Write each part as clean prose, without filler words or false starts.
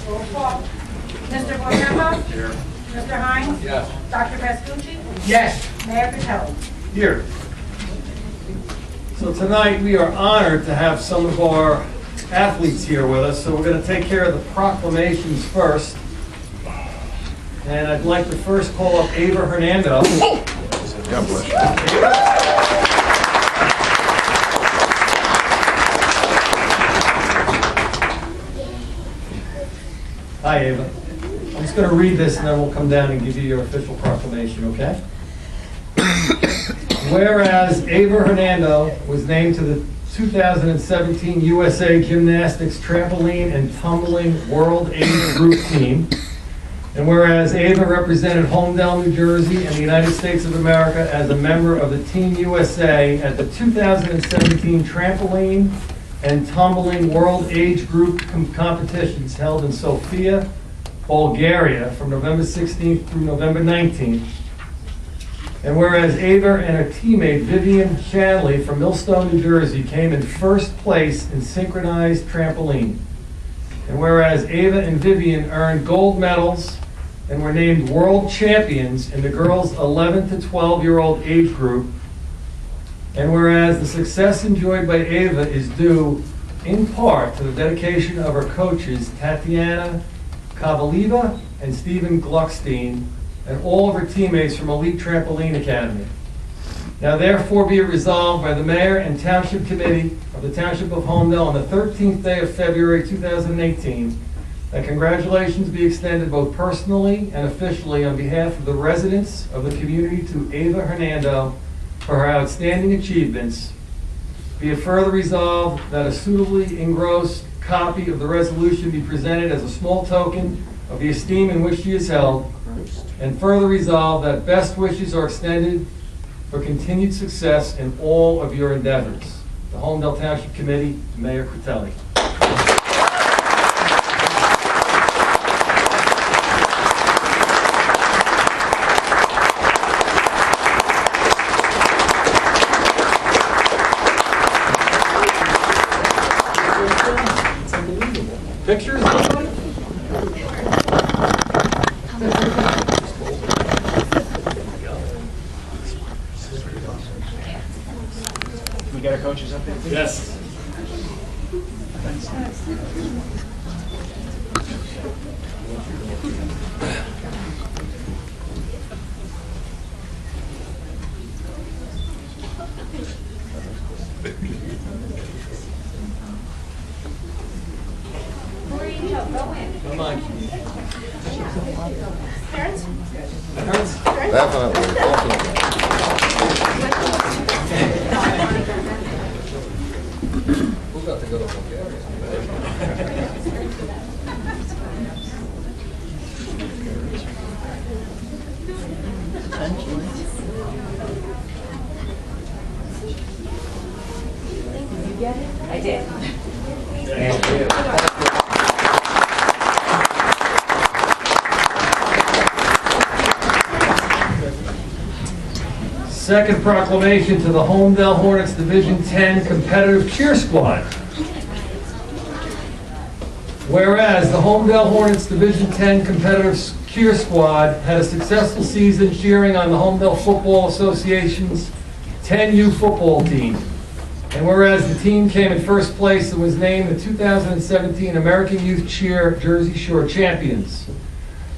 Roll call. Mr. Bontempo? Here. Mr. Hines? Yes. Dr. Pascucci? Yes. Mayor Rocco? Here. So tonight, we are honored to have some of our athletes here with us, so we're going to take care of the proclamations first. And I'd like to first call up Ava Hernando. God bless you. Hi, Ava. I'm just going to read this, and then we'll come down and give you your official proclamation, okay? Whereas Ava Hernando was named to the 2017 USA Gymnastics Trampoline and Tumbling World Age Group Team, and whereas Ava represented Holmdel, New Jersey and the United States of America as a member of the Team USA at the 2017 Trampoline and Tumbling World Age Group competitions held in Sofia, Bulgaria from November 16th through November 19th. And whereas Ava and her teammate Vivian Shanley from Millstone, New Jersey came in first place in synchronized trampoline. And whereas Ava and Vivian earned gold medals and were named world champions in the girls 11 to 12-year-old age group. And whereas the success enjoyed by Ava is due in part to the dedication of her coaches Tatiana Kavaliva and Stephen Gluckstein, and all of her teammates from Elite Trampoline Academy. Now therefore be it resolved by the Mayor and Township Committee of the Township of Holmdel on the 13th day of February 2018, that congratulations be extended both personally and officially on behalf of the residents of the community to Ava Hernando for her outstanding achievements. Be it further resolved that a suitably engrossed copy of the resolution be presented as a small token of the esteem in which she is held, and further resolve that best wishes are extended for continued success in all of your endeavors. The Holmdel Township Committee, Mayor Critelli. Pictures? We got our coaches up there, please? Yes. Come on. Parents? Definitely. Who's got to go to Bulgaria? I did. Thank you. Second proclamation to the Holmdel Hornets Division 10 Competitive Cheer Squad. Whereas the Holmdel Hornets Division 10 Competitive Cheer Squad had a successful season cheering on the Holmdel Football Association's 10U football team. And whereas the team came in first place and was named the 2017 American Youth Cheer Jersey Shore Champions.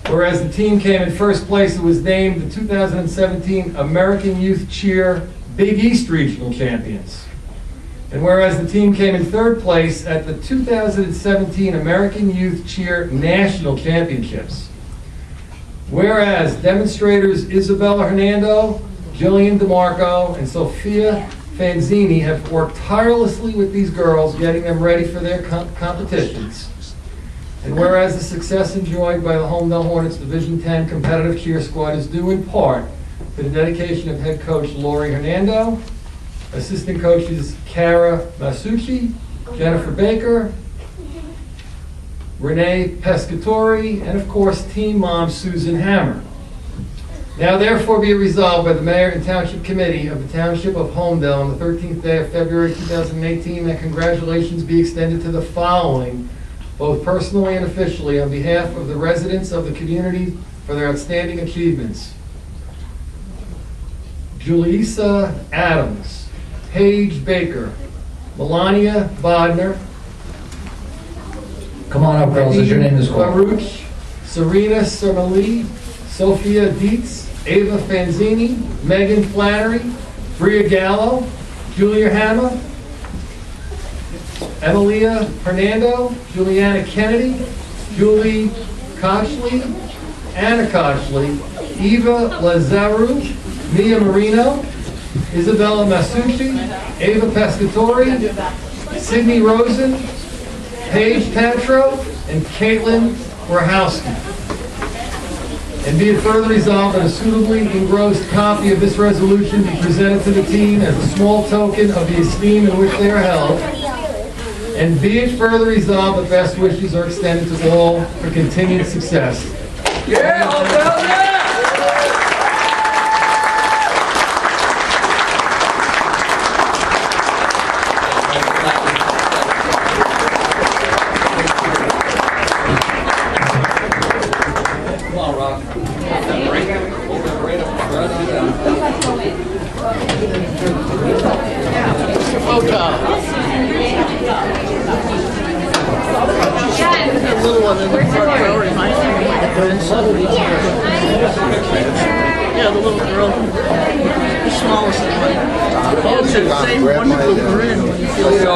Whereas the team came in first place and was named the 2017 American Youth Cheer Big East Regional Champions. And whereas the team came in third place at the 2017 American Youth Cheer National Championships. Whereas demonstrators Isabella Hernando, Jillian DeMarco, and Sophia Fanzini have worked tirelessly with these girls, getting them ready for their competitions. And whereas the success enjoyed by the Holmdel Hornets Division 10 Competitive Cheer Squad is due in part to the dedication of head coach Lori Hernando, assistant coaches Cara Masucci, Jennifer Baker, Renee Pescatori, and of course team mom Susan Hammer. Now therefore be it resolved by the Mayor and Township Committee of the Township of Holmdel on the 13th day of February 2018 that congratulations be extended to the following both personally and officially, on behalf of the residents of the community for their outstanding achievements. Julissa Adams, Paige Baker, Melania Bodner, Come on up, girls, as your name is called. Baruch, Serena Sermali, Sophia Dietz, Ava Fanzini, Megan Flannery, Bria Gallo, Julia Hammer, Emilia Hernando, Juliana Kennedy, Julie Koshley, Anna Koshley, Eva Lazaru, Mia Marino, Isabella Masucci, Ava Pescatori, Sydney Rosen, Paige Tatro, and Caitlin Warhowski. And be it further resolved that a suitably engrossed copy of this resolution be presented to the team as a small token of the esteem in which they are held. And be it further resolved that best wishes are extended to all for continued success. Yeah, Holmdel, yeah! Come on, Rock. The little one in the front row reminds me of like a grandson. Yeah, the little girl, the smallest one. Oh, it's the same wonderful grin when you feel so I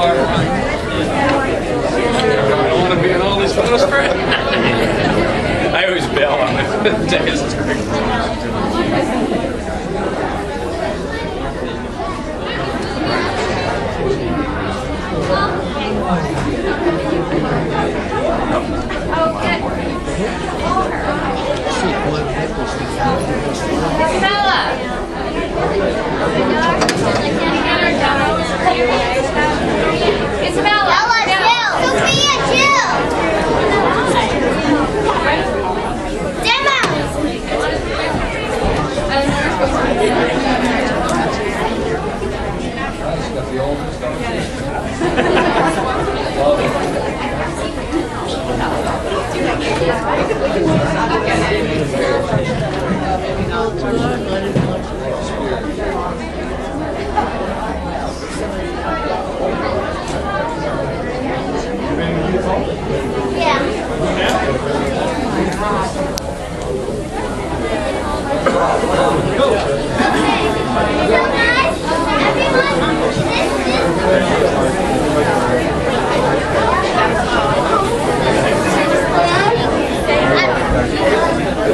want to be in all these photos, Fred. I always bail on my days. It's great.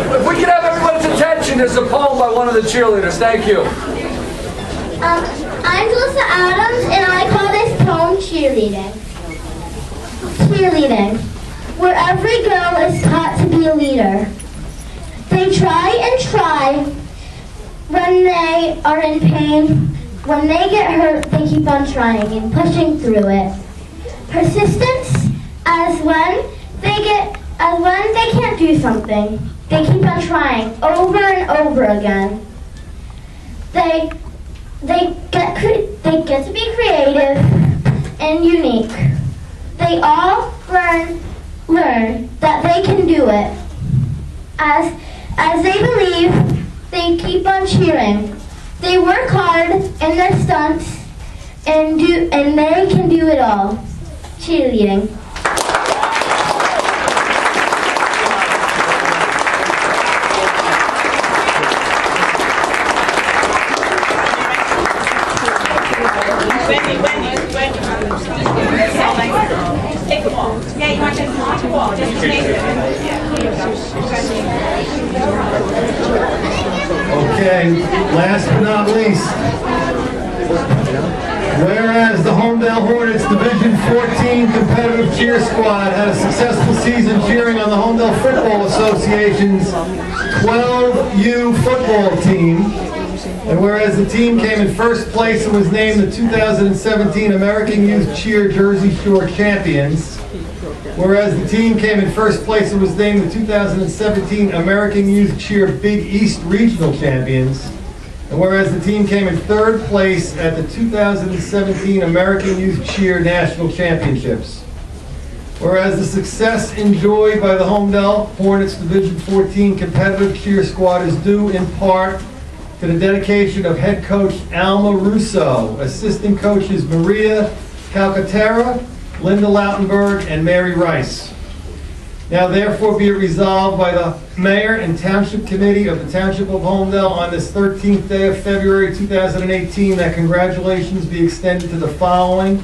If we could have everyone's attention, there's a poem by one of the cheerleaders. Thank you. I'm Julissa Adams, and I call this poem cheerleading. Cheerleading, where every girl is taught to be a leader. They try and try when they are in pain. When they get hurt, they keep on trying and pushing through it. Persistence, as when they can't do something, they keep on trying over and over again. They get to be creative and unique. They all learn that they can do it. As they believe, they keep on cheering. They work hard in their stunts and they can do it all. Cheerleading. Take the ball. Yeah, you want to take the ball. Just take it. Okay, last but not least, whereas the Holmdel Hornets Division 14 competitive cheer squad had a successful season cheering on the Holmdel Football Association's 12U football team, and whereas the team came in first place and was named the 2017 American Youth Cheer Jersey Shore Champions, whereas the team came in first place and was named the 2017 American Youth Cheer Big East Regional Champions, and whereas the team came in third place at the 2017 American Youth Cheer National Championships. Whereas the success enjoyed by the Holmdel Hornets Division 14 competitive cheer squad is due in part to the dedication of head coach Alma Russo, assistant coaches Maria Calcaterra, Linda Lautenberg, and Mary Rice. Now therefore be it resolved by the Mayor and Township Committee of the Township of Holmdel on this 13th day of February 2018 that congratulations be extended to the following,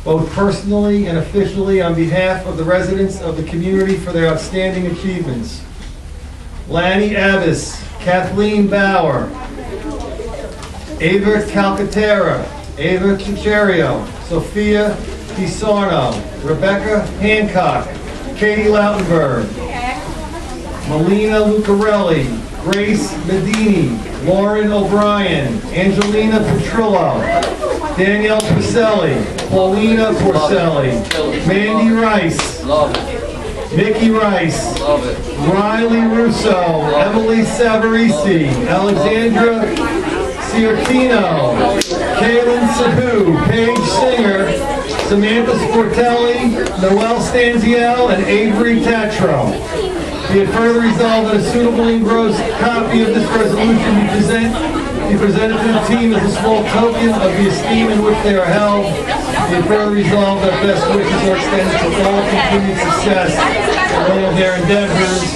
both personally and officially on behalf of the residents of the community for their outstanding achievements. Lanny Abbas, Kathleen Bauer, Ava Calcaterra, Ava Chicherio, Sophia DiSarno, Rebecca Hancock, Katie Lautenberg, Melina Lucarelli, Grace Medini, Lauren O'Brien, Angelina Petrillo, Danielle Porcelli, Paulina Porcelli, Mandy Rice, Mickey Rice, Riley Russo, Emily Savarese, Alexandra Ciortino, Kaylin Sabu, Paige Singer, Samantha Sportelli, Noelle Stanziel, and Avery Tatro. Be it further resolved that a suitably engrossed copy of this resolution be presented to the team as a small token of the esteem in which they are held. Be it further resolved that best wishes are extended to all continued success in all of their endeavors.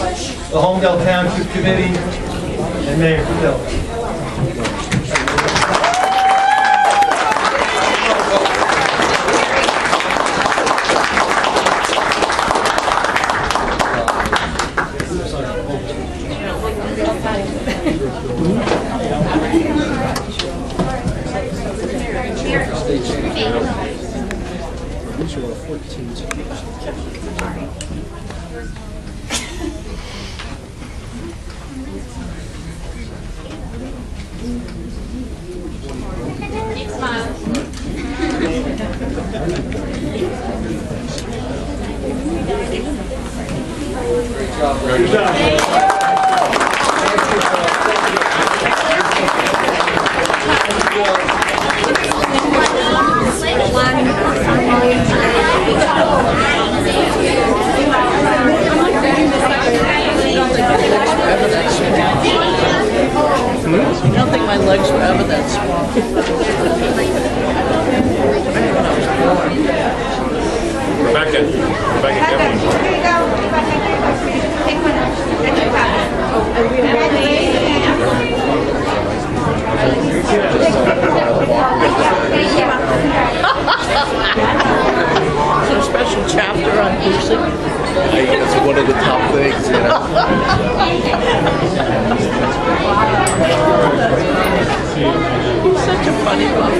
The Holmdel Township Committee and Mayor Rocco. Good job. I don't think my legs were ever that small. Rebecca, Here you go. Take one. Is there a special chapter on music? It's one of the top things, you know. He's such a funny guy.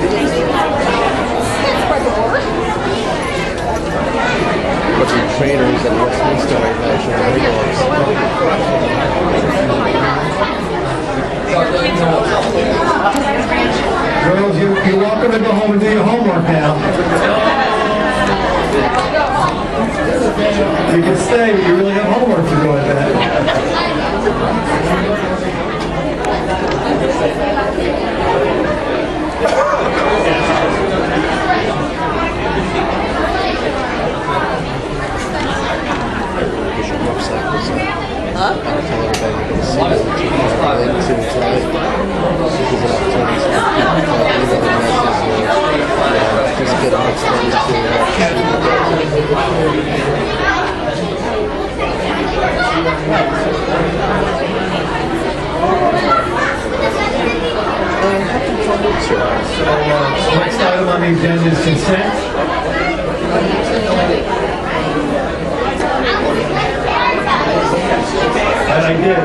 But the trainers at Westminster right now show very Girls, you're welcome to go home and do your homework now. You can stay, but you really have homework to do with that. Next item on the agenda is consent. And I did.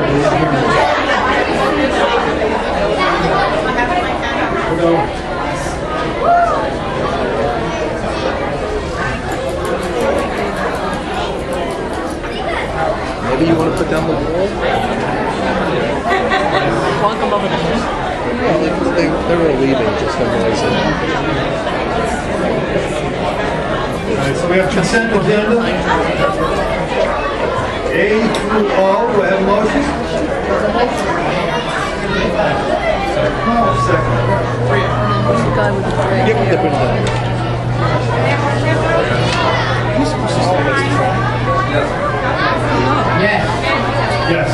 Maybe you want to put down the wall? Walk them over there. They were leaving, just amazing. All right, so we have consent agenda. A through O, do I have a motion? Second. Who's the guy with the drink? Give them the window. Yes. Yes.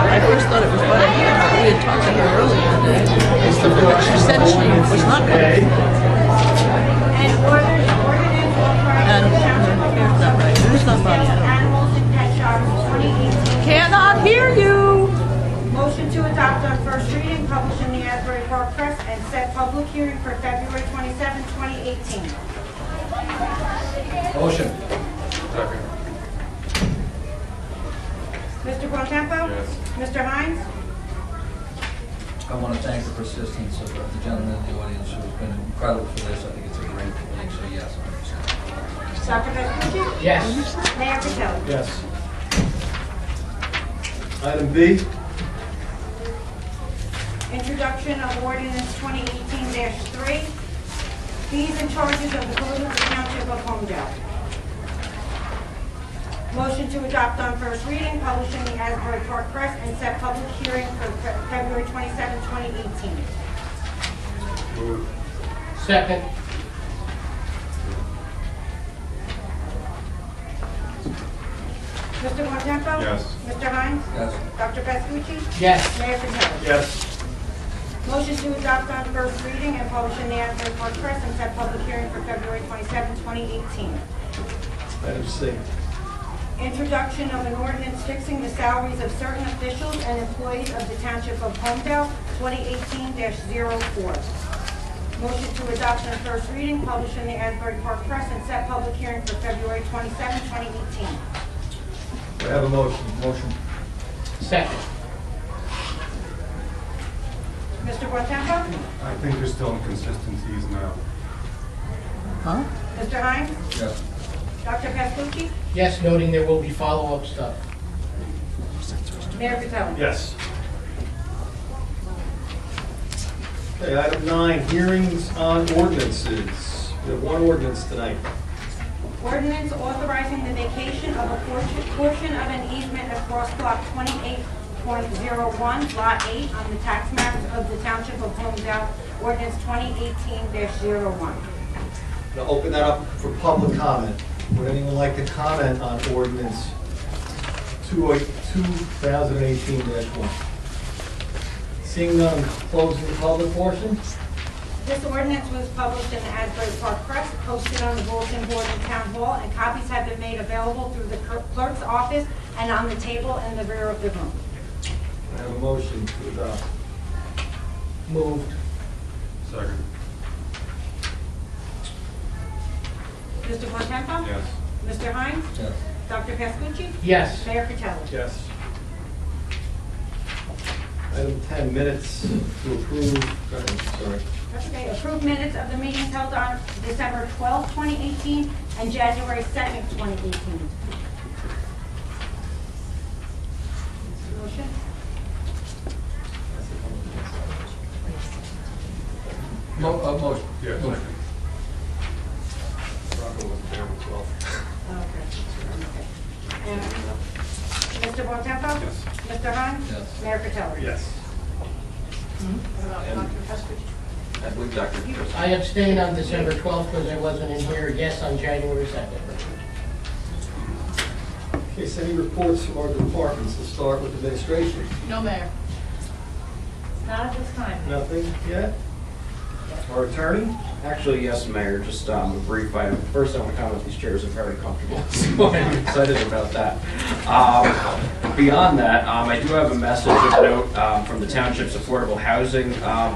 I first thought it was by here, but we had talked to her earlier today. But she said she was not going to. And ordinance And authorizing the here's that right. There's not by here. animals in pet shops 2018. Cannot hear you. Motion to adopt on first reading, published in the Asbury Park Press, and set public hearing for February 27, 2018. Motion. Second. Mr. Bontempo? Yes. Mr. Hines? I want to thank the persistence of the gentleman in the audience who has been incredible for this. I think it's a great thing, so yes, 100%. Dr. Vespucci? Yes. Mayor Patel? Yes. Item B. Introduction of ordinance 2018-3, fees and charges of the code of the Township of Holmdel. Motion to adopt on first reading, published in the Asbury Park Press, and set public hearing for February 27, 2018. Move. Second. Mr. Bontempo? Yes. Mr. Hines? Yes. Dr. Vespucci? Yes. Mayor Patel? Yes. Motion to adopt on first reading and publish in the Asbury Park Press and set public hearing for February 27, 2018. Item C. Introduction of an ordinance fixing the salaries of certain officials and employees of the Township of Holmdel, 2018-04. Motion to adopt on first reading, published in the Asbury Park Press, and set public hearing for February 27, 2018. Do I have a motion? Motion. Second. Mr. Bontempo? I think there's still inconsistencies now. Huh? Mr. Hines? Yes. Dr. Vespucci? Yes, noting there will be follow-up stuff. Mayor Patel? Yes. Okay, item 9, hearings on ordinances. We have one ordinance tonight. Ordinance authorizing the vacation of a portion of an easement across block 28.01, lot 8, on the tax maps of the Township of Holmdel, ordinance 2018-01. Now open that up for public comment. Would anyone like to comment on ordinance 2018-1? Seeing none, closing the public portion. This ordinance was published in the Asbury Park Press, posted on the bulletin board in Town Hall, and copies have been made available through the clerk's office and on the table in the rear of the room. I have a motion to adopt. Moved. Second. Mr. Bontempo? Yes. Mr. Hines? Yes. Dr. Vespucci? Yes. Mayor Patel? Yes. Item 10, minutes to approve. Go ahead, sorry. That's okay. Approved minutes of the meetings held on December 12, 2018, and January 2nd, 2018. Motion? Motion. Yes. Second. Rocco was down as well. Okay. And Mr. Bontempo? Yes. Mr. Hines? Yes. Mayor Patel? Yes. What about Dr. Vespucci? I believe Dr. I abstained on December 12th because I wasn't in here. Yes, on January 2nd. Okay, so any reports from our departments? We'll start with administration. No, Mayor. Not at this time. Nothing yet? Our attorney? Actually, yes, Mayor, just a brief item. First, I want to comment, these chairs are very comfortable, so I'm excited about that. Beyond that, I do have a message of note from the Township's Affordable Housing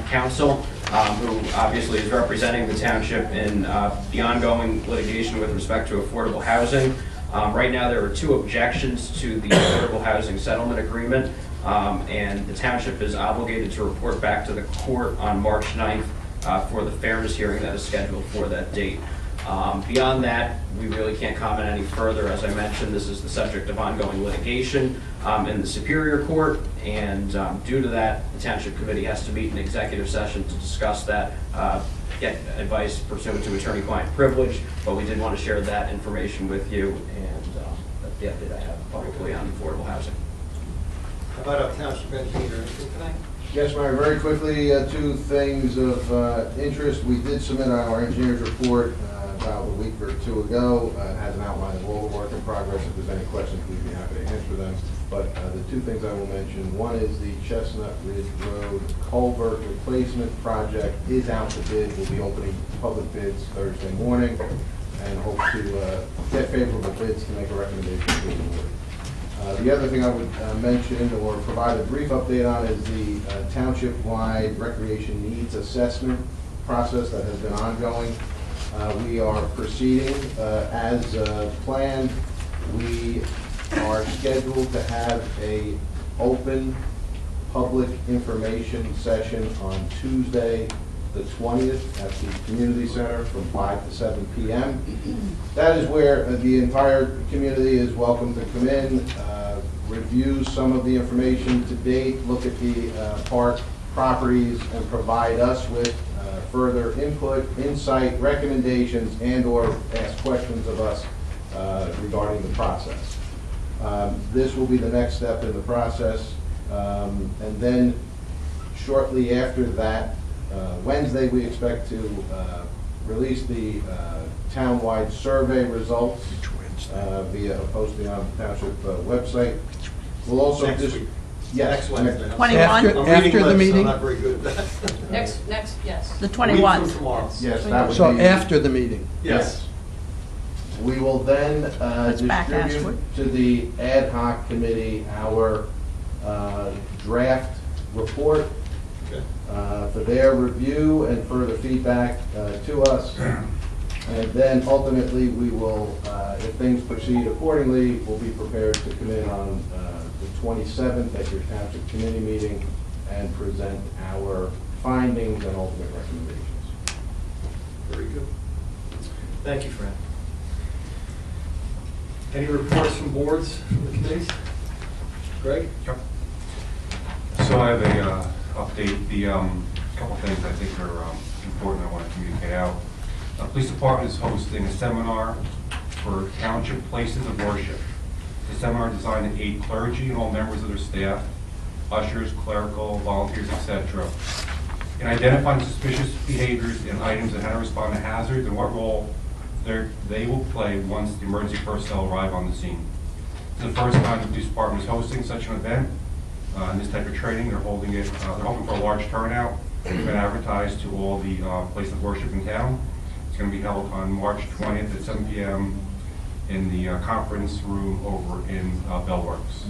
Council, who obviously is representing the Township in the ongoing litigation with respect to affordable housing. Right now, there are 2 objections to the Affordable Housing Settlement Agreement, and the Township is obligated to report back to the court on March 9th for the fairness hearing that is scheduled for that date. Beyond that, we really can't comment any further. As I mentioned, this is the subject of ongoing litigation in the Superior Court, and due to that, the Township Committee has to meet in executive session to discuss that, get advice pursuant to attorney-client privilege, but we did want to share that information with you, and that's the update I have publicly on affordable housing. How about our township engineer? Anything tonight? Yes, Mayor, very quickly, 2 things of interest. We did submit our engineer's report about a week or two ago. It has an outline of all the work in progress. If there's any questions, we'd be happy to answer them. But the two things I will mention, one is the Chestnut Ridge Road culvert replacement project is out to bid. We'll be opening public bids Thursday morning and hope to get favorable bids to make a recommendation to the board. The other thing I would mention or provide a brief update on is the township-wide recreation needs assessment process that has been ongoing. We are proceeding as planned. We are scheduled to have a open public information session on Tuesday, the 20th at the community center from 5 to 7 p.m. That is where the entire community is welcome to come in, review some of the information to date, look at the park properties, and provide us with further input, insight, recommendations, and or ask questions of us regarding the process. This will be the next step in the process. And then shortly after that, Wednesday, we expect to release the town-wide survey results via a posting on the township website. We'll also Next Wednesday. 21? After the meeting? I'm not very good at that. Next, yes. The Week 21. from tomorrow. Yes, that would be. So after the meeting? Yes. We will then back distribute ashward. to the ad hoc committee our draft report Okay. for their review and further feedback to us. And then ultimately, we will, if things proceed accordingly, we'll be prepared to come in on the 27th at your township committee meeting and present our findings and ultimate recommendations. Very good. Thank you, Fran. Any reports from boards, from the committees? Greg? Yep. So I have a update. The couple things I think are important I want to communicate out. The police department is hosting a seminar for township places of worship. The seminar is designed to aid clergy and all members of their staff, ushers, clerical, volunteers, etc., in identifying suspicious behaviors and items and how to respond to hazards and what role they will play once the emergency personnel arrive on the scene. It's the first time the police department is hosting such an event. And this type of training, they're holding it, they're hoping for a large turnout. It's been advertised to all the places of worship in town. It's going to be held on March 20th at 7 p.m. in the conference room over in Bellworks.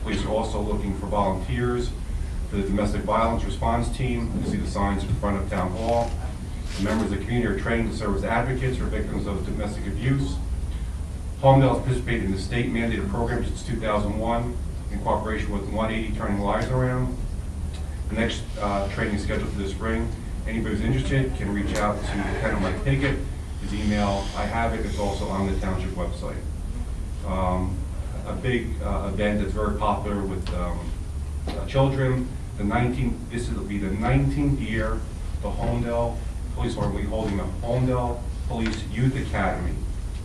Police are also looking for volunteers for the domestic violence response team. You see the signs in front of Town Hall. The members of the community are trained to serve as advocates for victims of domestic abuse. Holmdel has participated in the state mandated program since 2001 in cooperation with 180 Turning Lives Around. The next training is scheduled for this spring. Anybody who's interested can reach out to Lieutenant Mike Pickett. His email, I have it, it's also on the township website. A big event that's very popular with children. This will be the 19th year the Holmdel Police Department will be holding the Holmdel Police Youth Academy.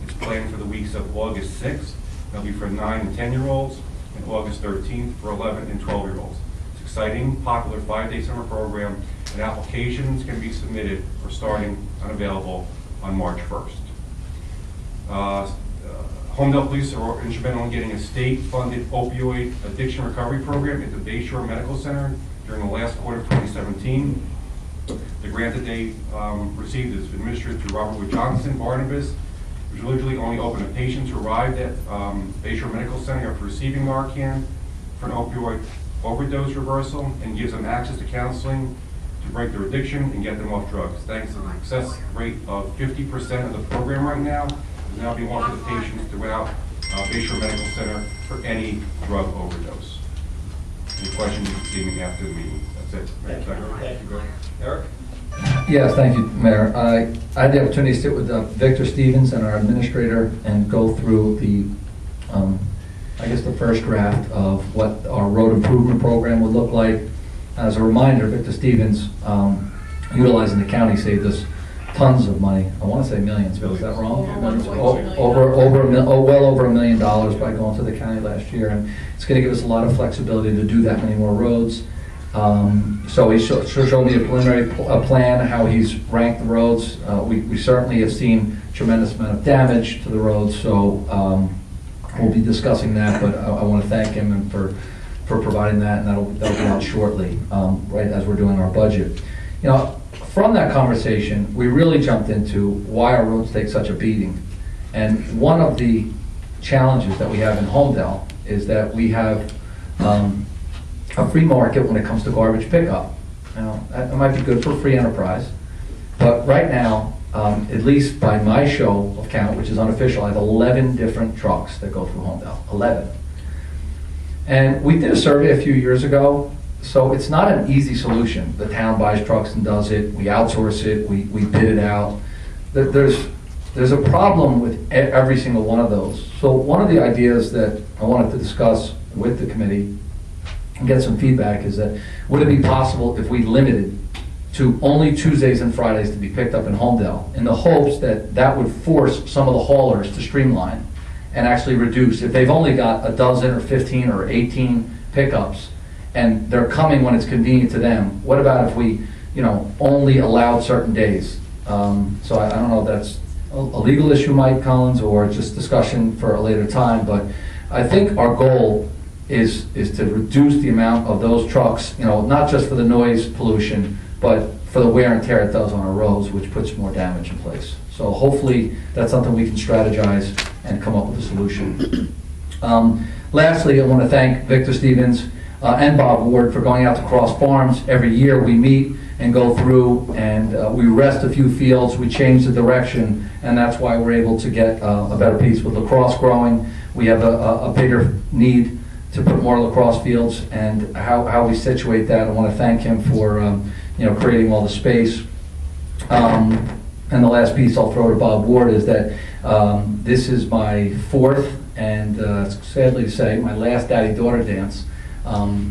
It's planned for the weeks of August 6th. It'll be for 9 and 10-year-olds, and August 13th for 11 and 12-year-olds. It's exciting, popular 5-day summer program, and applications can be submitted for starting and available on March 1st. Holmdel Police are instrumental in getting a state-funded opioid addiction recovery program at the Bayshore Medical Center during the last quarter of 2017. The grant that they received is administered through Robert Wood Johnson Barnabas, which originally only open to patients who arrived at Bayshore Medical Center after receiving Narcan for an opioid overdose reversal, and gives them access to counseling to break their addiction and get them off drugs. Thanks to the success rate of 50% of the program right now, is now being offered to patients throughout Bayshore Medical Center for any drug overdose. Any questions, you can see me after the meeting. That's it. Thank you, Greg. Eric? Yes, thank you, Mayor. I had the opportunity to sit with Victor Stevens and our administrator and go through the, I guess, the first draft of what our road improvement program would look like. As a reminder, Victor Stevens, utilizing the county, saved us tons of money. I want to say millions, but is that wrong? Well over $1 million by going to the county last year. And it's going to give us a lot of flexibility to do that many more roads. So he showed me a preliminary plan, how he's ranked the roads. We certainly have seen tremendous amount of damage to the roads, so we'll be discussing that, but I want to thank him and for providing that, and that'll be out shortly, right as we're doing our budget. You know, from that conversation, we really jumped into why our roads take such a beating. And one of the challenges that we have in Holmdel is that we have a free market when it comes to garbage pickup. Now, that might be good for free enterprise, but right now, at least by my show of count, which is unofficial, I have 11 different trucks that go through Holmdel, 11. And we did a survey a few years ago, so it's not an easy solution. The town buys trucks and does it, we outsource it, we bid it out. There's a problem with every single one of those. So one of the ideas that I wanted to discuss with the committee and get some feedback is that, would it be possible if we limited to only Tuesdays and Fridays to be picked up in Holmdel, in the hopes that that would force some of the haulers to streamline and actually reduce. If they've only got a dozen or 15 or 18 pickups and they're coming when it's convenient to them, what about if we, only allowed certain days? So I don't know if that's a legal issue, Mike Collins, or just discussion for a later time, but I think our goal is to reduce the amount of those trucks, not just for the noise pollution, but for the wear and tear it does on our roads, which puts more damage in place. So hopefully that's something we can strategize and come up with a solution. Lastly, I want to thank Victor Stevens and Bob Ward for going out to Cross Farms. Every year we meet and go through and we rest a few fields, we change the direction, and that's why we're able to get a better piece. With lacrosse growing, we have a bigger need to put more lacrosse fields, and how we situate that. I want to thank him for creating all the space. And the last piece I'll throw to Bob Ward is that this is my fourth and sadly to say, my last daddy-daughter dance.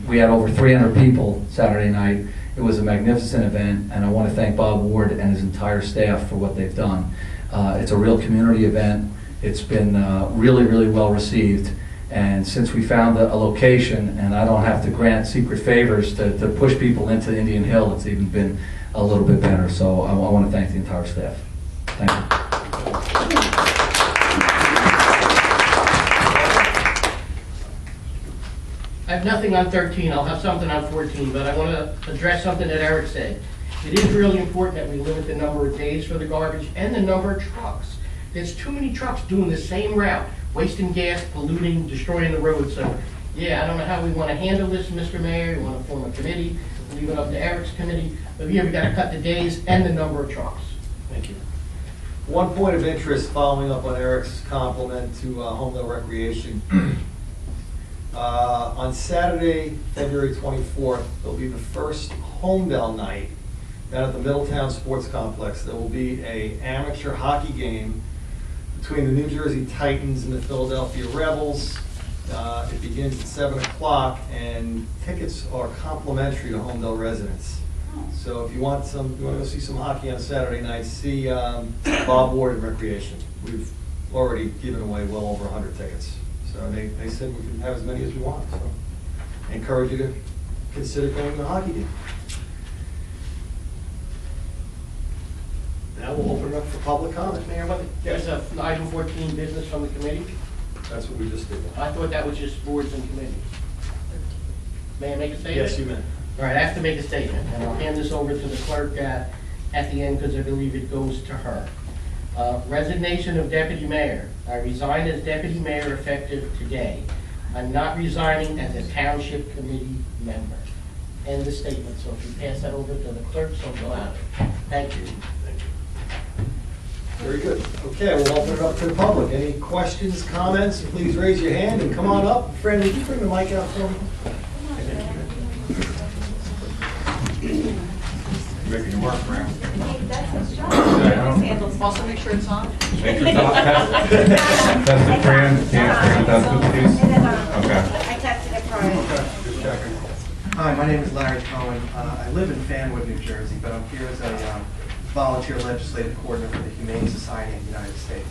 We had over 300 people Saturday night. It was a magnificent event, and I want to thank Bob Ward and his entire staff for what they've done. It's a real community event. It's been really, really well received. And since we found a location, and I don't have to grant secret favors to push people into Indian Hill, it's even been a little bit better. So I want to thank the entire staff. Thank you. I have nothing on 13, I'll have something on 14, but I want to address something that Eric said. It is really important that we limit the number of days for the garbage and the number of trucks. There's too many trucks doing the same route, wasting gas, polluting, destroying the road. So, yeah, I don't know how we want to handle this, Mr. Mayor. We want to form a committee, leave it up to Eric's committee. But yeah, we got to cut the days and the number of trucks. Thank you. One point of interest, following up on Eric's compliment to Holmdel Recreation. On Saturday, February 24th, there'll be the first Holmdel night down at the Middletown Sports Complex. There will be an amateur hockey game between the New Jersey Titans and the Philadelphia Rebels. It begins at 7 o'clock, and tickets are complimentary to Holmdel residents. So if you want to go see some hockey on a Saturday night, see Bob Ward in Recreation. We've already given away well over 100 tickets. So they said we can have as many as we want. So I encourage you to consider going to the hockey game. Now we'll open it up for public comment. Mayor, there's a item 14 business from the committee. That's what we just did. I thought that was just boards and committees. May I make a statement? Yes, you may. All right, I have to make a statement, and I'll hand this over to the clerk at the end because I believe it goes to her. Resignation of deputy mayor. I resign as deputy mayor effective today. I'm not resigning as a township committee member. End the statement. So if you pass that over to the clerk, so go out. Thank you. Very good. Okay, we'll open it up to the public. Any questions, comments? Please raise your hand and come on up. Fran, would you bring the mic out for me? Making it work, Fran. Also make sure it's on. Make sure it's on. That's the Fran, Fran, that's the piece. Okay. I tested it prior. Okay, just checking. Hi, my name is Larry Cohen. I live in Fanwood, New Jersey, but I'm here as a volunteer legislative coordinator for the Humane Society of the United States.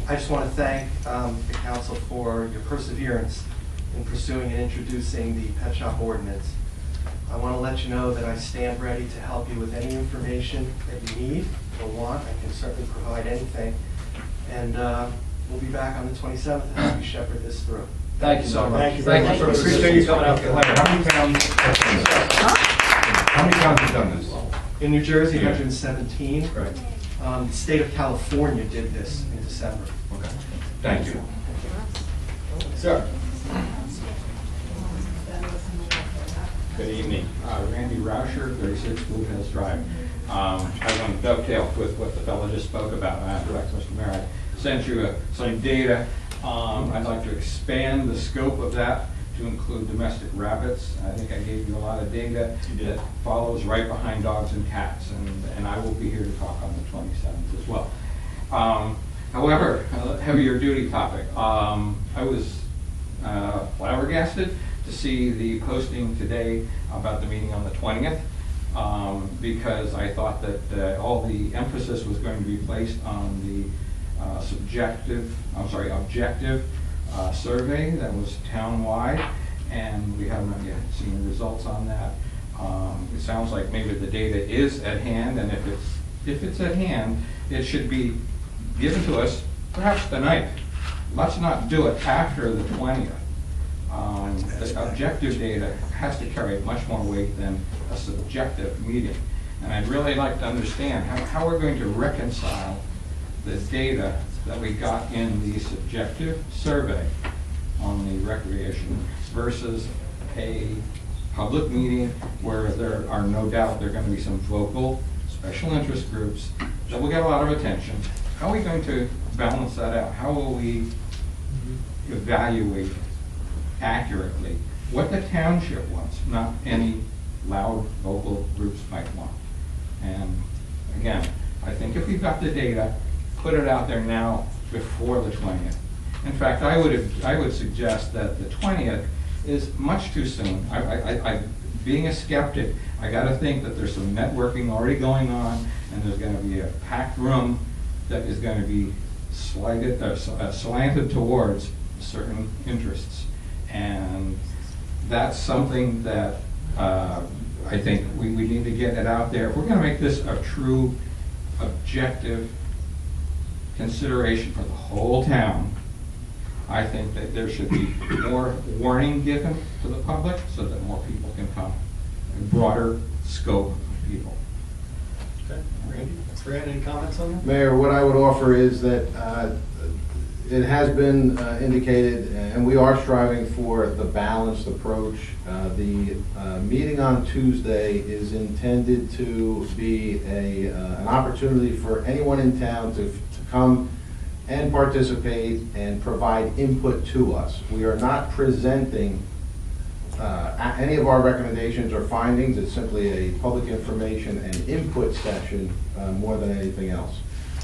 I just want to thank the council for your perseverance in pursuing and introducing the pet shop ordinance. I want to let you know that I stand ready to help you with any information that you need or want. I can certainly provide anything. And we'll be back on the 27th to help you shepherd this through. Thank you so much. Thank you very much. Appreciate you coming out. How many towns have done this? In New Jersey, 117. Right. The state of California did this in December. Okay. Thank you. Sir. Good evening. Randy Rauscher, 36 Blue Hills Drive. I want to dovetail with what the fellow just spoke about. Mr. Mayor, I sent you some data. I'd like to expand the scope of that to include domestic rabbits. I think I gave you a lot of data that follows right behind dogs and cats, and I will be here to talk on the 27th as well. However, a heavier duty topic. I was flabbergasted to see the posting today about the meeting on the 20th, because I thought that all the emphasis was going to be placed on the objective survey that was town-wide, and we have not yet seen the results on that. It sounds like maybe the data is at hand, and if it's at hand, it should be given to us perhaps tonight. Let's not do it after the 20th. The objective data has to carry much more weight than a subjective meeting. And I'd really like to understand how we're going to reconcile the data that we got in the subjective survey on the recreation versus a public meeting where there are no doubt there are going to be some vocal special interest groups that will get a lot of attention. How are we going to balance that out? How will we evaluate accurately what the township wants, not any loud vocal groups might want? And again, I think if we've got the data, put it out there now before the 20th. In fact, I would suggest that the 20th is much too soon. Being a skeptic, I got to think that there's some networking already going on, and there's going to be a packed room that is going to be slanted towards certain interests. And that's something that I think we need to get it out there. If we're going to make this a true objective consideration for the whole town, I think that there should be more warning given to the public so that more people can come, a broader scope of people. Okay, Randy, Fran, any comments on that? Mayor, what I would offer is that it has been indicated, and we are striving for the balanced approach. The meeting on Tuesday is intended to be an opportunity for anyone in town to come and participate and provide input to us. We are not presenting any of our recommendations or findings. It's simply a public information and input session more than anything else.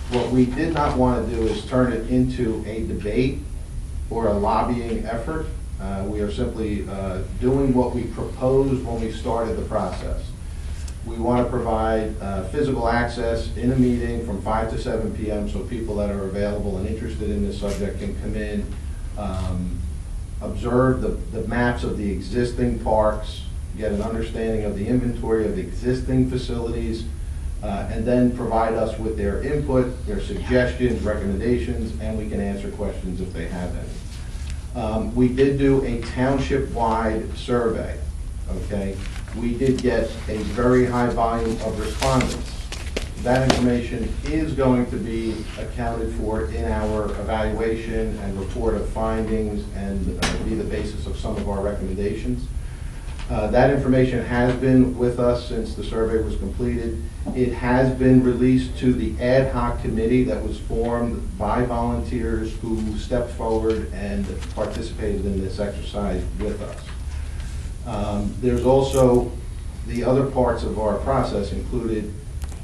What we did not want to do is turn it into a debate or a lobbying effort. We are simply doing what we proposed when we started the process. We want to provide physical access in a meeting from 5 to 7 p.m. so people that are available and interested in this subject can come in, observe the maps of the existing parks, get an understanding of the inventory of existing facilities, and then provide us with their input, their suggestions, recommendations, and we can answer questions if they have any. We did do a township-wide survey, okay? We did get a very high volume of respondents. That information is going to be accounted for in our evaluation and report of findings and be the basis of some of our recommendations. That information has been with us since the survey was completed. It has been released to the ad hoc committee that was formed by volunteers who stepped forward and participated in this exercise with us. There's also the other parts of our process included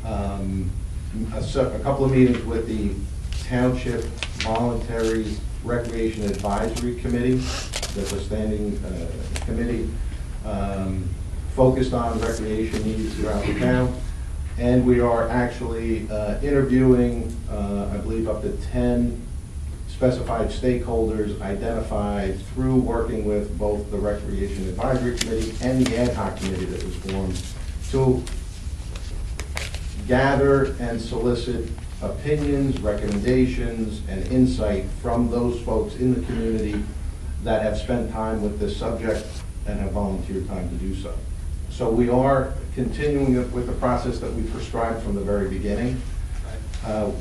a couple of meetings with the Township Voluntary Recreation Advisory Committee. That's a standing committee focused on recreation needs throughout the town. And we are actually interviewing, I believe, up to 10 specified stakeholders identified through working with both the Recreation Advisory Committee and the ad hoc committee that was formed to gather and solicit opinions, recommendations, and insight from those folks in the community that have spent time with this subject and have volunteered time to do so. So we are continuing with the process that we prescribed from the very beginning.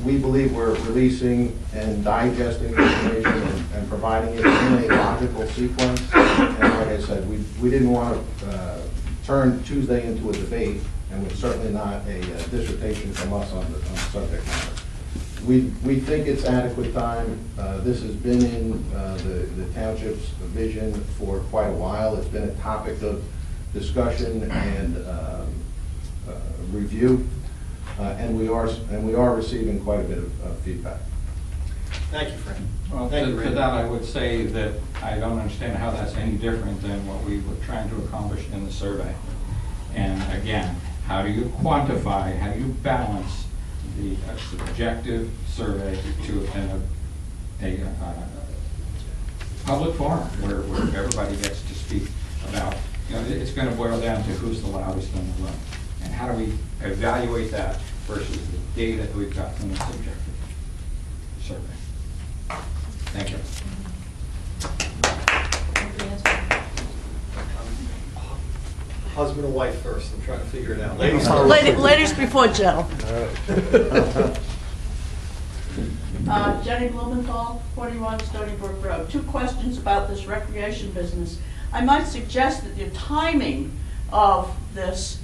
We believe we're releasing and digesting the information and providing it in a logical sequence. And like I said, we didn't want to turn Tuesday into a debate, and it's certainly not a dissertation from us on the subject matter. We think it's adequate time. This has been in the township's vision for quite a while. It's been a topic of discussion and review, and we are receiving quite a bit of feedback. Thank you, Frank. Well, to that I would say that I don't understand how that's any different than what we were trying to accomplish in the survey. And again, how do you quantify, how do you balance the subjective survey to a public forum where everybody gets to speak about, it's going to boil down to who's the loudest in the room. And how do we evaluate that versus the data that we've got from the subjective survey? Thank you. Husband or wife first. I'm trying to figure it out. Ladies before Joe. Jenny Blumenthal, 41 Stony Brook Road. 2 questions about this recreation business. I might suggest that the timing of this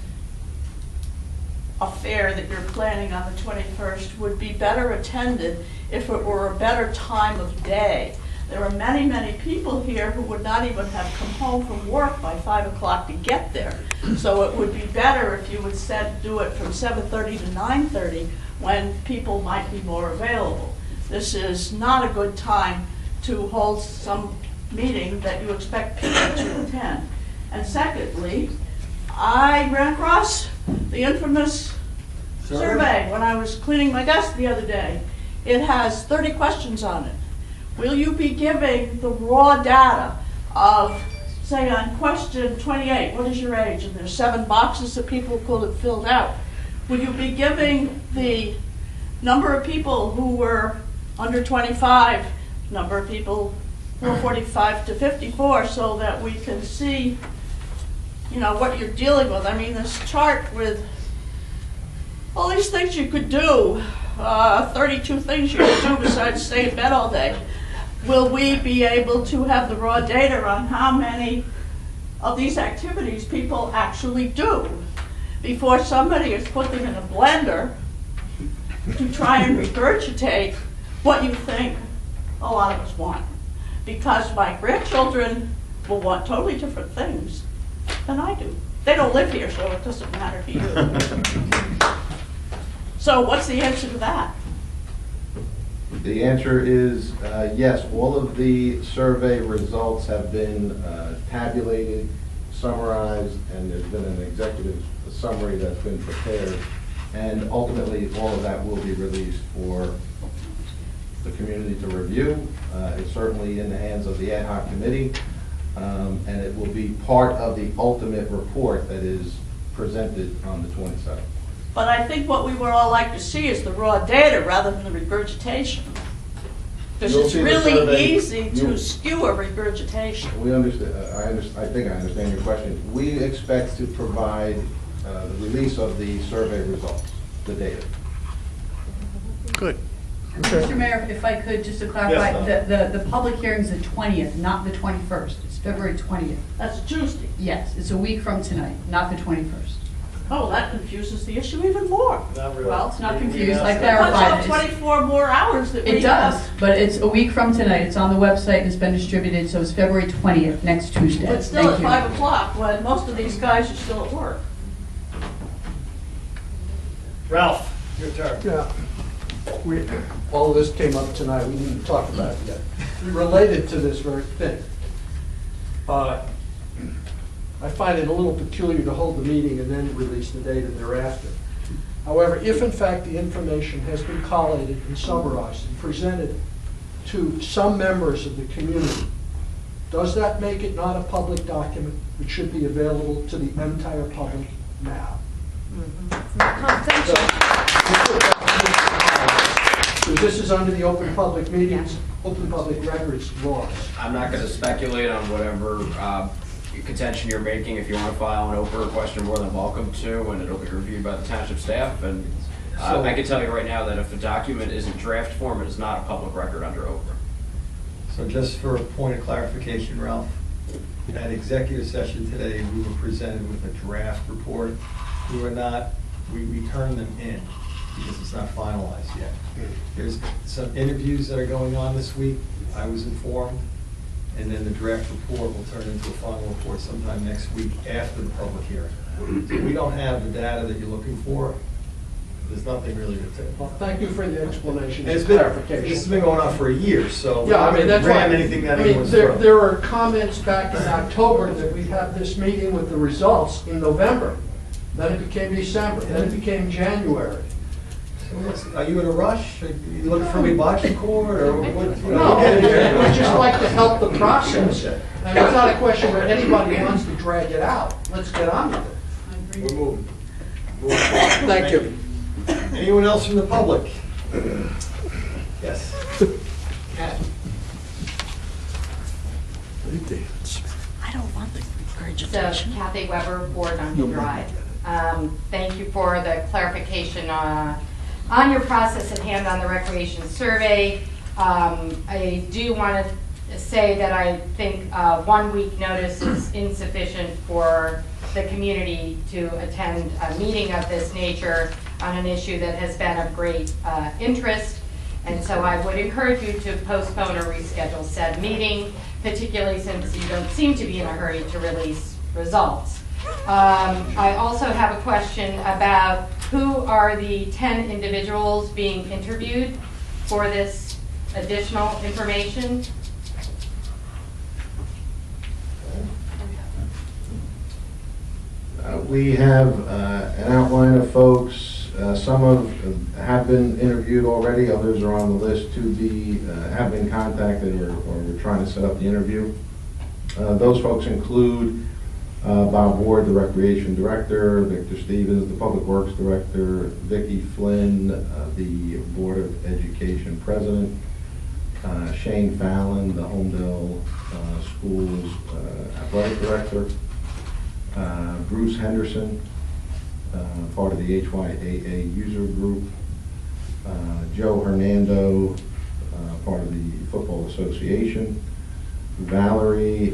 affair that you're planning on the 21st would be better attended if it were a better time of day. There are many, many people here who would not even have come home from work by 5 o'clock to get there. So it would be better if you would do it from 7:30 to 9:30 when people might be more available. This is not a good time to hold some meeting that you expect people to attend. And secondly, I ran across the infamous survey when I was cleaning my desk the other day. It has 30 questions on it. Will you be giving the raw data of, say on question 28, what is your age? And there's 7 boxes that people could have filled out. Will you be giving the number of people who were under 25, number of people who are 45 to 54, so that we can see, what you're dealing with? I mean, this chart with all these things you could do, 32 things you could do besides stay in bed all day. Will we be able to have the raw data on how many of these activities people actually do before somebody has put them in a blender to try and regurgitate what you think a lot of us want? Because my grandchildren will want totally different things than I do. They don't live here, so it doesn't matter to you. So what's the answer to that? The answer is yes. All of the survey results have been tabulated, summarized, and there's been an executive summary that's been prepared. And ultimately, all of that will be released for the community to review. It's certainly in the hands of the ad hoc committee, and it will be part of the ultimate report that is presented on the 27th. But I think what we would all like to see is the raw data rather than the regurgitation. Because it's really easy to skew a regurgitation. We understand. I think I understand your question. We expect to provide the release of the survey results, the data. Good. Okay. Mr. Mayor, if I could, just to clarify, Yes, the public hearing is the 20th, not the 21st. It's February 20th. That's Tuesday. Yes, it's a week from tonight, not the 21st. Oh, that confuses the issue even more. Well, it's not confused. I clarified it. 24 more hours that we It does, have. but it's a week from tonight. It's on the website and it's been distributed, so it's February 20th, next Tuesday. But still at Thank you. 5 o'clock when most of these guys are still at work. Ralph, your turn. Yeah. All of this came up tonight. We didn't talk about it yet. Related to this very thing. I find it a little peculiar to hold the meeting and then release the data thereafter. However, if in fact the information has been collated and summarized and presented to some members of the community, does that make it not a public document? It should be available to the entire public now. So this is under the Open Public Meetings, Open Public Records laws. I'm not going to speculate on whatever contention you're making. If you want to file an OPA request, you're more than welcome to, and it'll be reviewed by the township staff. And I can tell you right now that if a document is in draft form, it is not a public record under OPA. So just for a point of clarification, Ralph, at executive session today, we were presented with a draft report. We turned them in because it's not finalized yet. There's some interviews that are going on this week, I was informed, and then the draft report will turn into a final report sometime next week after the public hearing. So we don't have the data that you're looking for. There's nothing really to tell. Well, thank you for the explanation This and clarification. has been going on for a year, so Yeah, I mean, that's ram right. anything that I mean, anyone's there thrown. were comments back in October that we'd have this meeting with the results in November. Then it became December, then it became January. Are you in a rush? Are you looking for hibachi cord or what? No, we just like to help the process. And it's not a question where anybody wants to drag it out. Let's get on with it. We're moving. Thank you. Anyone else from the public? Yes. I don't want the So regurgitation. Kathy Weber, Board on Drive. Thank you for the clarification on your process at hand on the recreation survey. I do want to say that I think 1 week notice is insufficient for the community to attend a meeting of this nature on an issue that has been of great interest. And so I would encourage you to postpone or reschedule said meeting, particularly since you don't seem to be in a hurry to release results. I also have a question about who are the 10 individuals being interviewed for this additional information? We have an outline of folks. Some have been interviewed already. Others are on the list to be have been contacted or we're trying to set up the interview. Those folks include Bob Ward, the Recreation Director, Victor Stevens, the Public Works Director, Vicki Flynn, the Board of Education President, Shane Fallon, the Holmdel Schools Athletic Director, Bruce Henderson, part of the HYAA user group, Joe Hernando, part of the Football Association, Valerie